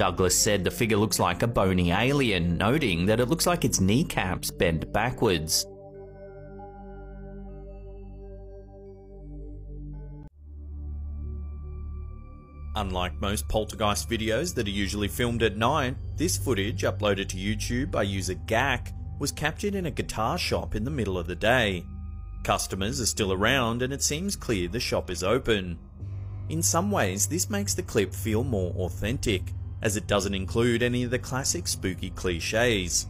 Douglas said the figure looks like a bony alien, noting that it looks like its kneecaps bend backwards. Unlike most poltergeist videos that are usually filmed at night, this footage, uploaded to YouTube by user Gak, was captured in a guitar shop in the middle of the day. Customers are still around and it seems clear the shop is open. In some ways, this makes the clip feel more authentic, as it doesn't include any of the classic spooky cliches.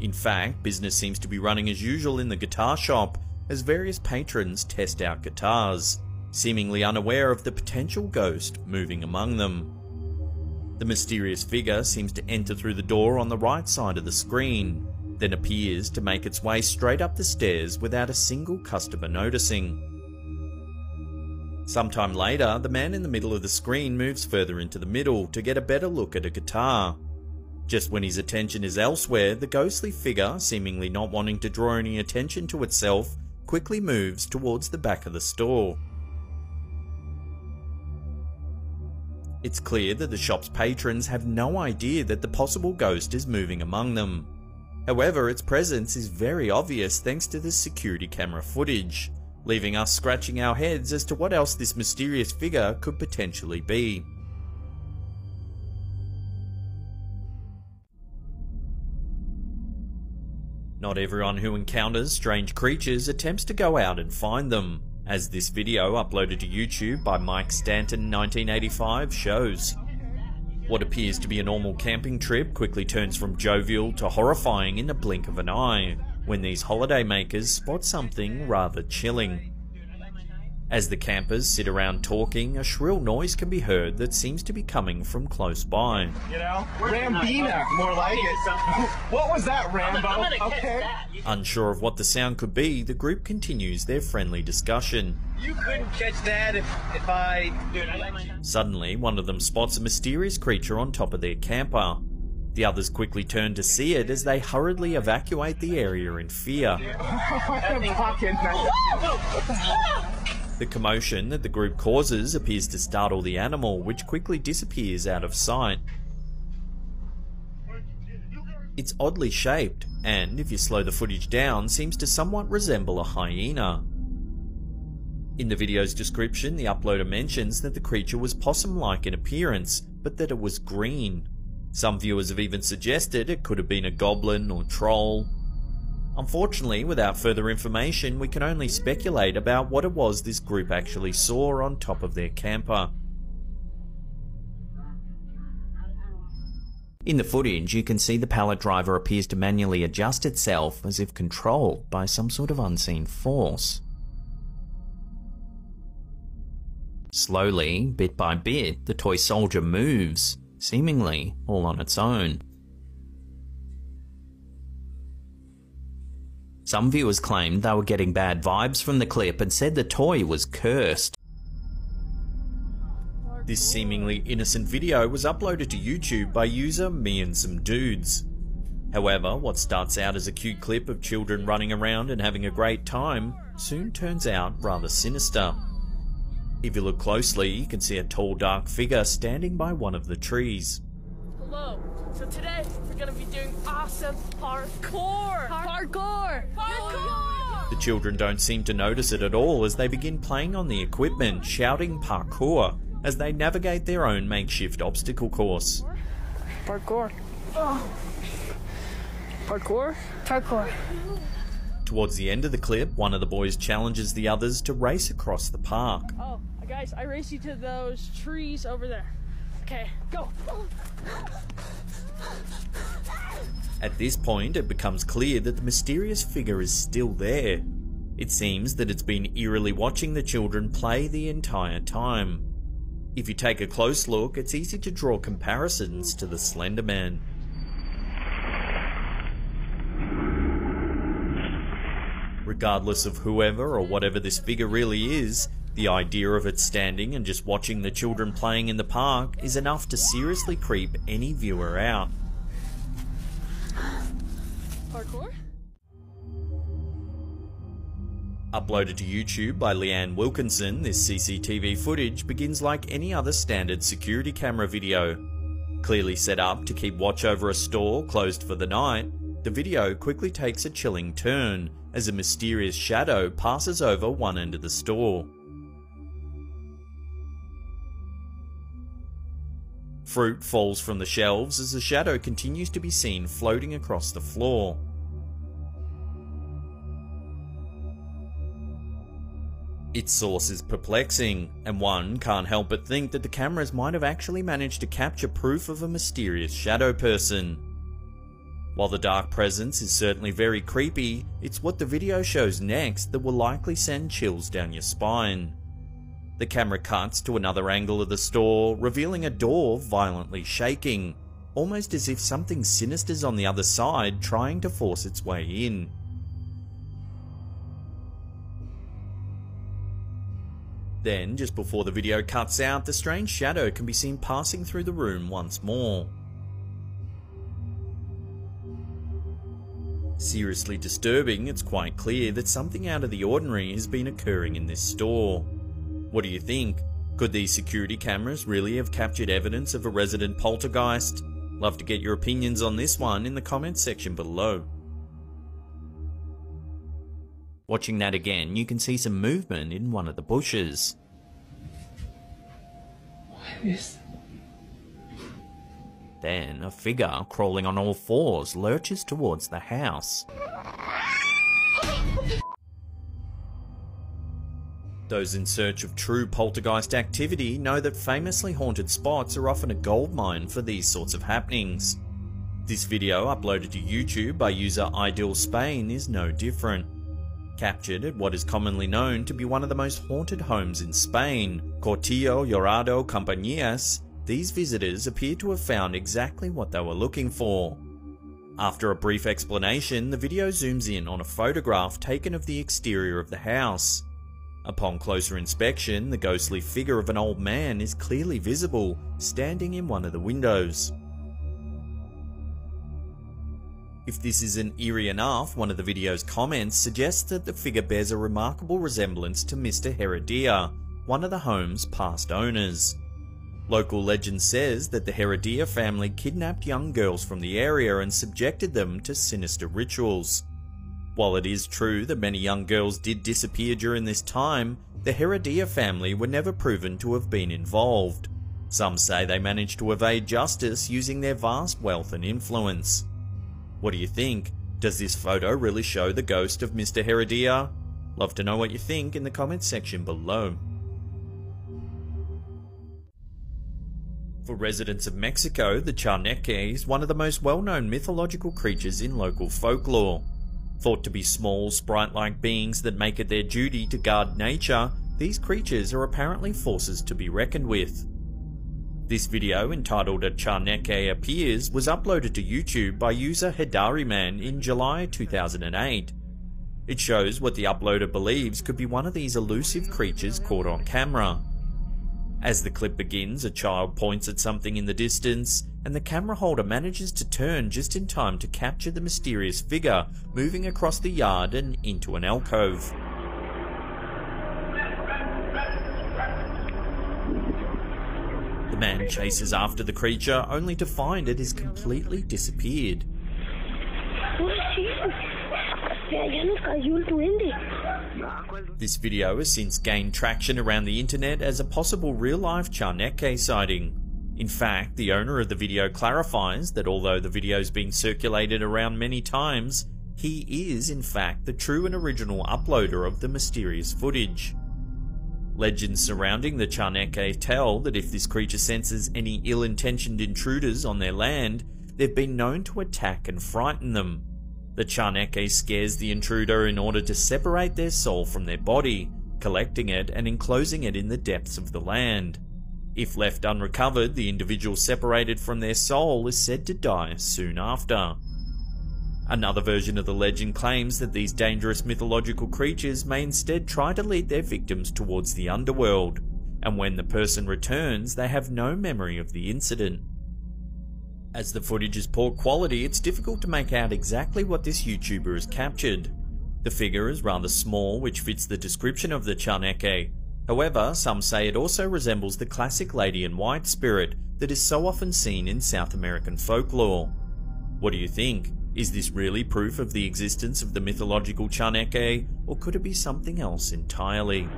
In fact, business seems to be running as usual in the guitar shop, as various patrons test out guitars, seemingly unaware of the potential ghost moving among them. The mysterious figure seems to enter through the door on the right side of the screen, then appears to make its way straight up the stairs without a single customer noticing. Sometime later, the man in the middle of the screen moves further into the middle to get a better look at a guitar. Just when his attention is elsewhere, the ghostly figure, seemingly not wanting to draw any attention to itself, quickly moves towards the back of the store. It's clear that the shop's patrons have no idea that the possible ghost is moving among them. However, its presence is very obvious thanks to the security camera footage, leaving us scratching our heads as to what else this mysterious figure could potentially be. Not everyone who encounters strange creatures attempts to go out and find them, as this video uploaded to YouTube by Mike Stanton 1985 shows. What appears to be a normal camping trip quickly turns from jovial to horrifying in the blink of an eye, when these holiday makers spot something rather chilling. As the campers sit around talking, a shrill noise can be heard that seems to be coming from close by. You know, Rambina, more like it. What was that, Rambo? Okay. Unsure of what the sound could be, the group continues their friendly discussion. You couldn't catch that if I... Suddenly, one of them spots a mysterious creature on top of their camper. The others quickly turn to see it as they hurriedly evacuate the area in fear. The commotion that the group causes appears to startle the animal, which quickly disappears out of sight. It's oddly shaped, and if you slow the footage down, seems to somewhat resemble a hyena. In the video's description, the uploader mentions that the creature was possum-like in appearance, but that it was green. Some viewers have even suggested it could have been a goblin or troll. Unfortunately, without further information, we can only speculate about what it was this group actually saw on top of their camper. In the footage, you can see the pallet driver appears to manually adjust itself as if controlled by some sort of unseen force. Slowly, bit by bit, the toy soldier moves, seemingly all on its own. Some viewers claimed they were getting bad vibes from the clip and said the toy was cursed. This seemingly innocent video was uploaded to YouTube by user Me and Some Dudes. However, what starts out as a cute clip of children running around and having a great time soon turns out rather sinister. If you look closely, you can see a tall dark figure standing by one of the trees. Hello. So today we're gonna be doing awesome parkour! Parkour! Parkour! The children don't seem to notice it at all as they begin playing on the equipment, shouting parkour as they navigate their own makeshift obstacle course. Parkour. Oh. Parkour? Parkour. Towards the end of the clip, one of the boys challenges the others to race across the park. Oh, guys, I race you to those trees over there. Okay, go! At this point, it becomes clear that the mysterious figure is still there. It seems that it's been eerily watching the children play the entire time. If you take a close look, it's easy to draw comparisons to the Slender Man. Regardless of whoever or whatever this figure really is, the idea of it standing and just watching the children playing in the park is enough to seriously creep any viewer out. Parkour? Uploaded to YouTube by Leanne Wilkinson, this CCTV footage begins like any other standard security camera video. Clearly set up to keep watch over a store closed for the night, the video quickly takes a chilling turn as a mysterious shadow passes over one end of the store. Fruit falls from the shelves as the shadow continues to be seen floating across the floor. Its source is perplexing, and one can't help but think that the cameras might have actually managed to capture proof of a mysterious shadow person. While the dark presence is certainly very creepy, it's what the video shows next that will likely send chills down your spine. The camera cuts to another angle of the store, revealing a door violently shaking, almost as if something sinister's on the other side trying to force its way in. Then, just before the video cuts out, the strange shadow can be seen passing through the room once more. Seriously disturbing, it's quite clear that something out of the ordinary has been occurring in this store. What do you think? Could these security cameras really have captured evidence of a resident poltergeist? Love to get your opinions on this one in the comments section below. Watching that again, you can see some movement in one of the bushes. What is... Then, a figure crawling on all fours lurches towards the house. Those in search of true poltergeist activity know that famously haunted spots are often a goldmine for these sorts of happenings. This video, uploaded to YouTube by user Ideal Spain, is no different. Captured at what is commonly known to be one of the most haunted homes in Spain, Cortillo Llorado Compañías, these visitors appear to have found exactly what they were looking for. After a brief explanation, the video zooms in on a photograph taken of the exterior of the house. Upon closer inspection, the ghostly figure of an old man is clearly visible, standing in one of the windows. If this isn't eerie enough, one of the video's comments suggests that the figure bears a remarkable resemblance to Mr. Heredia, one of the home's past owners. Local legend says that the Heredia family kidnapped young girls from the area and subjected them to sinister rituals. While it is true that many young girls did disappear during this time, the Heredia family were never proven to have been involved. Some say they managed to evade justice using their vast wealth and influence. What do you think? Does this photo really show the ghost of Mr. Heredia? Love to know what you think in the comments section below. For residents of Mexico, the Chaneque is one of the most well-known mythological creatures in local folklore. Thought to be small, sprite-like beings that make it their duty to guard nature, these creatures are apparently forces to be reckoned with. This video, entitled A Chaneque Appears, was uploaded to YouTube by user Hedariman in July 2008. It shows what the uploader believes could be one of these elusive creatures caught on camera. As the clip begins, a child points at something in the distance, and the camera holder manages to turn just in time to capture the mysterious figure moving across the yard and into an alcove. The man chases after the creature, only to find it has completely disappeared. This video has since gained traction around the internet as a possible real-life Chaneque sighting. In fact, the owner of the video clarifies that although the video's been circulated around many times, he is in fact the true and original uploader of the mysterious footage. Legends surrounding the Chaneque tell that if this creature senses any ill-intentioned intruders on their land, they've been known to attack and frighten them. The Chaneque scares the intruder in order to separate their soul from their body, collecting it and enclosing it in the depths of the land. If left unrecovered, the individual separated from their soul is said to die soon after. Another version of the legend claims that these dangerous mythological creatures may instead try to lead their victims towards the underworld, and when the person returns, they have no memory of the incident. As the footage is poor quality, it's difficult to make out exactly what this YouTuber has captured. The figure is rather small, which fits the description of the Chaneque. However, some say it also resembles the classic Lady in White spirit that is so often seen in South American folklore. What do you think? Is this really proof of the existence of the mythological Chaneke, or could it be something else entirely?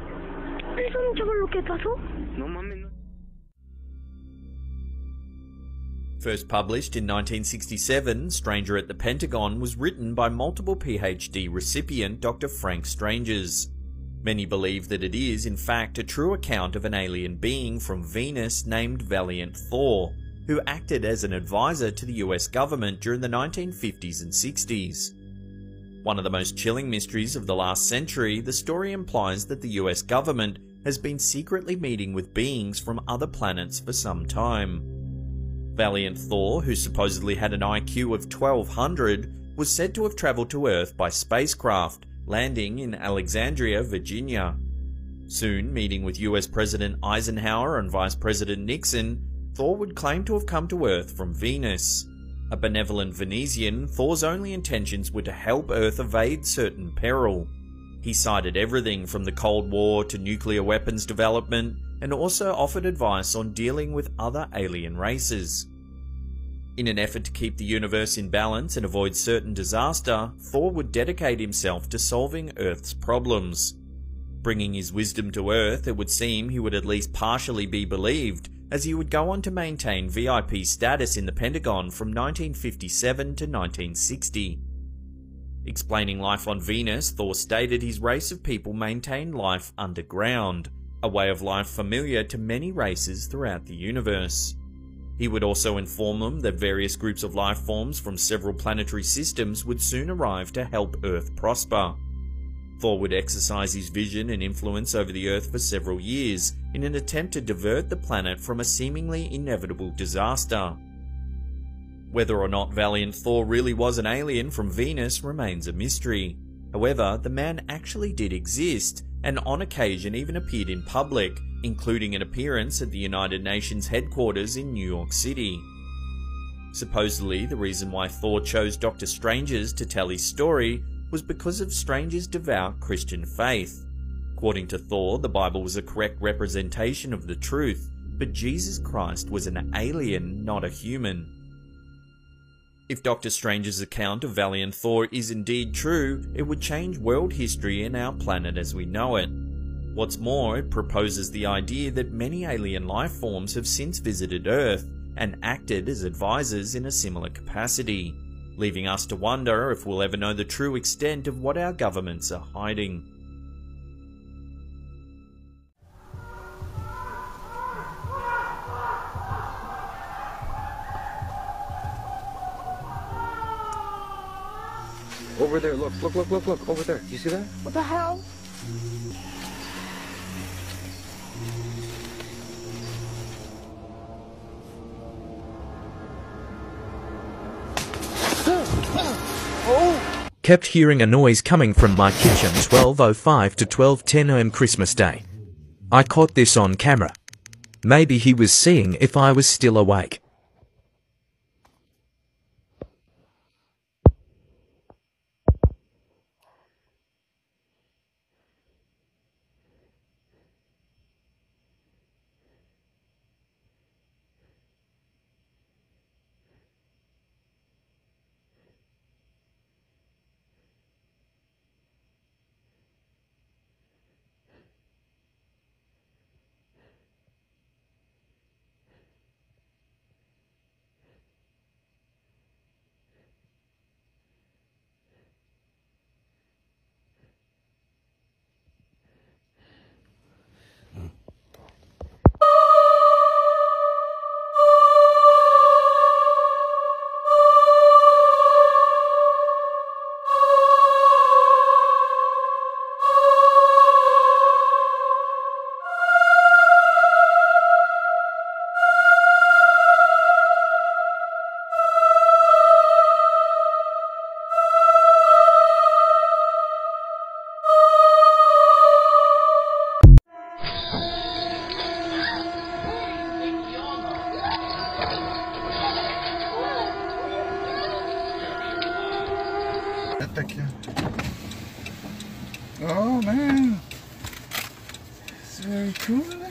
First published in 1967, Stranger at the Pentagon was written by multiple PhD recipient Dr. Frank Stranges. Many believe that it is, in fact, a true account of an alien being from Venus named Valiant Thor, who acted as an advisor to the US government during the 1950s and 60s. One of the most chilling mysteries of the last century, the story implies that the US government has been secretly meeting with beings from other planets for some time. Valiant Thor, who supposedly had an IQ of 1200, was said to have travelled to Earth by spacecraft, landing in Alexandria, Virginia. Soon, meeting with US President Eisenhower and Vice President Nixon, Thor would claim to have come to Earth from Venus. A benevolent Venusian, Thor's only intentions were to help Earth evade certain peril. He cited everything from the Cold War to nuclear weapons development, and also offered advice on dealing with other alien races. In an effort to keep the universe in balance and avoid certain disaster, Thor would dedicate himself to solving Earth's problems. Bringing his wisdom to Earth, it would seem he would at least partially be believed, as he would go on to maintain VIP status in the Pentagon from 1957 to 1960. Explaining life on Venus, Thor stated his race of people maintained life underground, a way of life familiar to many races throughout the universe. He would also inform them that various groups of life forms from several planetary systems would soon arrive to help Earth prosper. Thor would exercise his vision and influence over the Earth for several years in an attempt to divert the planet from a seemingly inevitable disaster. Whether or not Valiant Thor really was an alien from Venus remains a mystery. However, the man actually did exist, and on occasion even appeared in public, including an appearance at the United Nations headquarters in New York City. Supposedly, the reason why Thor chose Dr. Stranges to tell his story was because of Stranges' devout Christian faith. According to Thor, the Bible was a correct representation of the truth, but Jesus Christ was an alien, not a human. If Dr. Strange's account of Valiant Thor is indeed true, it would change world history and our planet as we know it. What's more, it proposes the idea that many alien life forms have since visited Earth and acted as advisors in a similar capacity, leaving us to wonder if we'll ever know the true extent of what our governments are hiding. Over there, look, over there. You see that? What the hell? Kept hearing a noise coming from my kitchen 12:05 to 12:10 am Christmas Day. I caught this on camera. Maybe he was seeing if I was still awake. Oh man, it's very cool.